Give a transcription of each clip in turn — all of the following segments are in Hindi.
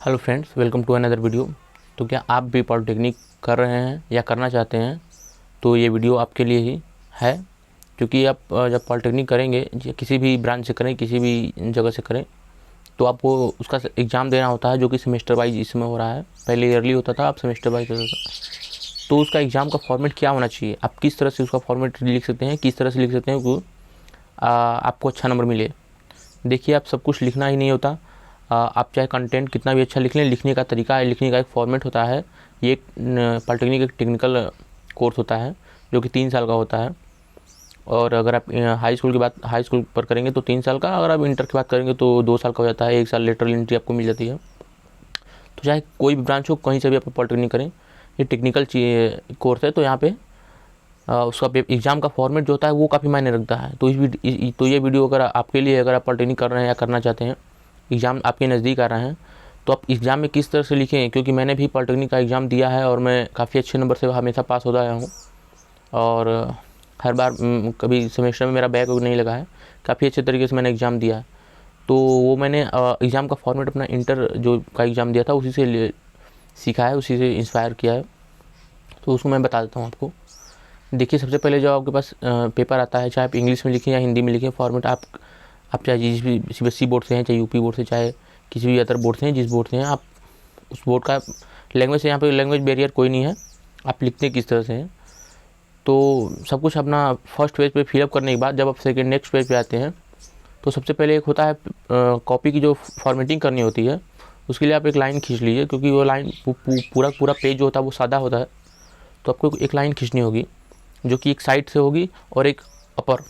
Hello friends, welcome to another video. तो क्या आप भी पॉलिटेक्निक कर रहे हैं या करना चाहते हैं तो ये वीडियो आपके लिए ही है। क्योंकि आप जब पॉलिटेक्निक करेंगे या किसी भी ब्रांच से करें, किसी भी जगह से करें, तो आपको उसका एग्ज़ाम देना होता है, जो कि सेमेस्टर वाइज इसमें हो रहा है। पहले ईयरली होता था, अब सेमेस्टर वाइज होता था। तो उसका एग्ज़ाम का फॉर्मेट क्या होना चाहिए, आप किस तरह से उसका फॉर्मेट लिख सकते हैं, किस तरह से लिख सकते हैं कि आपको अच्छा नंबर मिले। देखिए, आप सब कुछ लिखना ही नहीं होता। आप चाहे कंटेंट कितना भी अच्छा लिख लें, लिखने का तरीका है, लिखने का एक फॉर्मेट होता है। ये एक पॉलिटेक्निक एक टेक्निकल कोर्स होता है जो कि 3 साल का होता है। और अगर आप हाई स्कूल पर करेंगे तो 3 साल का, अगर आप इंटर की बात करेंगे तो 2 साल का हो जाता है। 1 साल लेटरल एंट्री आपको मिल जाती है। तो चाहे कोई भी ब्रांच हो, कहीं से भी आप पॉलिटेक्निक करें, ये टेक्निकल कोर्स है। तो यहाँ पे उसका एग्ज़ाम का फॉर्मेट जो होता है वो काफ़ी मायने रखता है। तो ये वीडियो अगर आपके लिए, अगर आप पॉलिटेक्निक कर रहे हैं या करना चाहते हैं, एग्ज़ाम आपके नज़दीक आ रहे हैं, तो आप एग्ज़ाम में किस तरह से लिखें। क्योंकि मैंने भी पॉलिटेक्निक का एग्ज़ाम दिया है और मैं काफ़ी अच्छे नंबर से हमेशा पास होता आया हूँ। और हर बार कभी सेमेस्टर में मेरा बैक नहीं लगा है। काफ़ी अच्छे तरीके से मैंने एग्ज़ाम दिया है। तो वो मैंने एग्ज़ाम का फॉर्मेट अपना इंटर जो का एग्ज़ाम दिया था उसी से सीखा है, उसी से इंस्पायर किया है। तो उसको मैं बता देता हूँ आपको। देखिए, सबसे पहले जब आपके पास पेपर आता है, चाहे आप इंग्लिश में लिखें या हिंदी में लिखें, फॉर्मेट आप चाहे जिस भी CBSE बोर्ड से हैं, चाहे यूपी बोर्ड से, चाहे किसी भी अदर बोर्ड से हैं, जिस बोर्ड से हैं आप, उस बोर्ड का लैंग्वेज से, यहाँ पे लैंग्वेज बैरियर कोई नहीं है। आप लिखते किस तरह से हैं, तो सब कुछ अपना फर्स्ट पेज पे फिलअप करने के बाद जब आप नेक्स्ट पेज पे आते हैं, तो सबसे पहले एक होता है कॉपी की जो फॉर्मेटिंग करनी होती है। उसके लिए आप एक लाइन खींच लीजिए, क्योंकि वो लाइन पूरा पेज जो होता है वो सादा होता है। तो आपको एक लाइन खींचनी होगी जो कि एक साइड से होगी और एक अपर।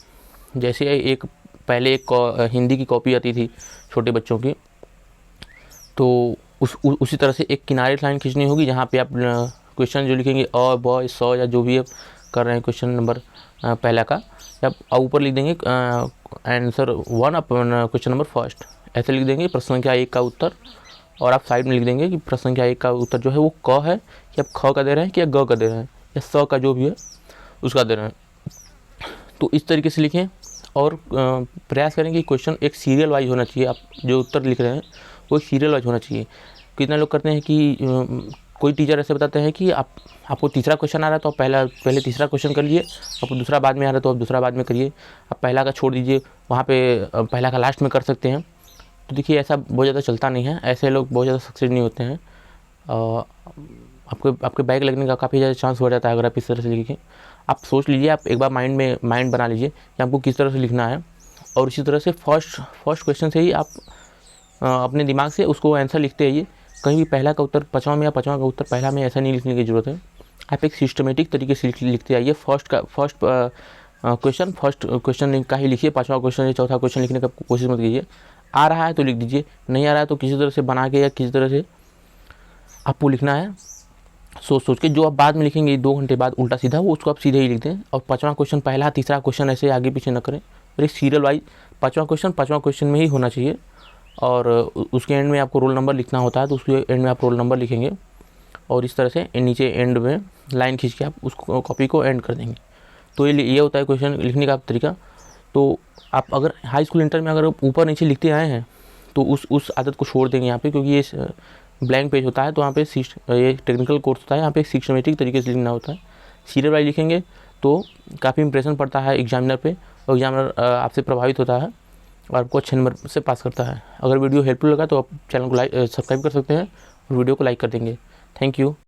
जैसे एक पहले एक हिंदी की कॉपी आती थी छोटे बच्चों की, तो उसी तरह से एक किनारे लाइन खींचनी होगी, जहाँ पे आप क्वेश्चन जो लिखेंगे अ ब स या जो भी आप कर रहे हैं क्वेश्चन नंबर पहला का, आप ऊपर लिख देंगे आंसर 1 अपन क्वेश्चन नंबर फर्स्ट, ऐसे लिख देंगे प्रश्न संख्या 1 का उत्तर। और आप साइड में लिख देंगे कि प्रश्न संख्या 1 का उत्तर जो है वो क है, कि आप ख का दे रहे हैं, कि या ग का दे रहे हैं, या स का जो भी है उसका दे रहे हैं। तो इस तरीके से लिखें और प्रयास करें कि क्वेश्चन एक सीरियल वाइज होना चाहिए। आप जो उत्तर लिख रहे हैं वो एक सीरियल वाइज होना चाहिए। कितने लोग करते हैं कि कोई टीचर ऐसे बताते हैं कि आपको तीसरा क्वेश्चन आ रहा है तो आप पहले तीसरा क्वेश्चन कर लिए, आपको दूसरा बाद में आ रहा है तो आप दूसरा बाद में करिए, आप पहला का छोड़ दीजिए, वहाँ पे पहला का लास्ट में कर सकते हैं। तो देखिए, ऐसा बहुत ज़्यादा चलता नहीं है, ऐसे लोग बहुत ज़्यादा सक्सेस नहीं होते हैं। आपके बैक लगने का काफ़ी ज़्यादा चांस हो जाता है अगर आप इस तरह से लिखें। आप सोच लीजिए, आप एक बार माइंड बना लीजिए कि आपको किस तरह से लिखना है, और इसी तरह से फर्स्ट क्वेश्चन से ही आप अपने दिमाग से उसको आंसर लिखते रहिए। कहीं भी पहला का उत्तर पाँचवां में या पाँचवां का उत्तर पहला में ऐसा नहीं लिखने की ज़रूरत है। आप एक सिस्टमेटिक तरीके से लिखते आइए। फर्स्ट क्वेश्चन का ही लिखिए, पाँचवां क्वेश्चन या चौथा क्वेश्चन लिखने का कोशिश मत कीजिए। आ रहा है तो लिख दीजिए, नहीं आ रहा है तो किसी तरह से बना के या किसी तरह से आपको लिखना है सोच के। जो आप बाद में लिखेंगे 2 घंटे बाद उल्टा सीधा, वो उसको आप सीधे ही लिख दें। और पाँचवां क्वेश्चन पहला, तीसरा क्वेश्चन ऐसे आगे पीछे न करें, और एक सीरियल वाइज पाँचवां क्वेश्चन में ही होना चाहिए। और उसके एंड में आपको रोल नंबर लिखना होता है, तो उसके एंड में आप रोल नंबर लिखेंगे और इस तरह से नीचे एंड में लाइन खींच के आप उस कॉपी को एंड कर देंगे। तो ये होता है क्वेश्चन लिखने का तरीका। तो आप अगर हाई स्कूल इंटर में अगर ऊपर नीचे लिखते आए हैं तो उस आदत को छोड़ देंगे यहाँ पे, क्योंकि ये ब्लैंक पेज होता है। तो यहाँ पे ये टेक्निकल कोर्स होता है, यहाँ पे सिस्टमेटिक तरीके से लिखना होता है। सीरियल वाइज लिखेंगे तो काफ़ी इंप्रेशन पड़ता है एग्जामिनर पे, और एग्जामिनर आपसे प्रभावित होता है और आपको अच्छे नंबर से पास करता है। अगर वीडियो हेल्पफुल लगा तो आप चैनल को सब्सक्राइब कर सकते हैं और वीडियो को लाइक कर देंगे। Thank you.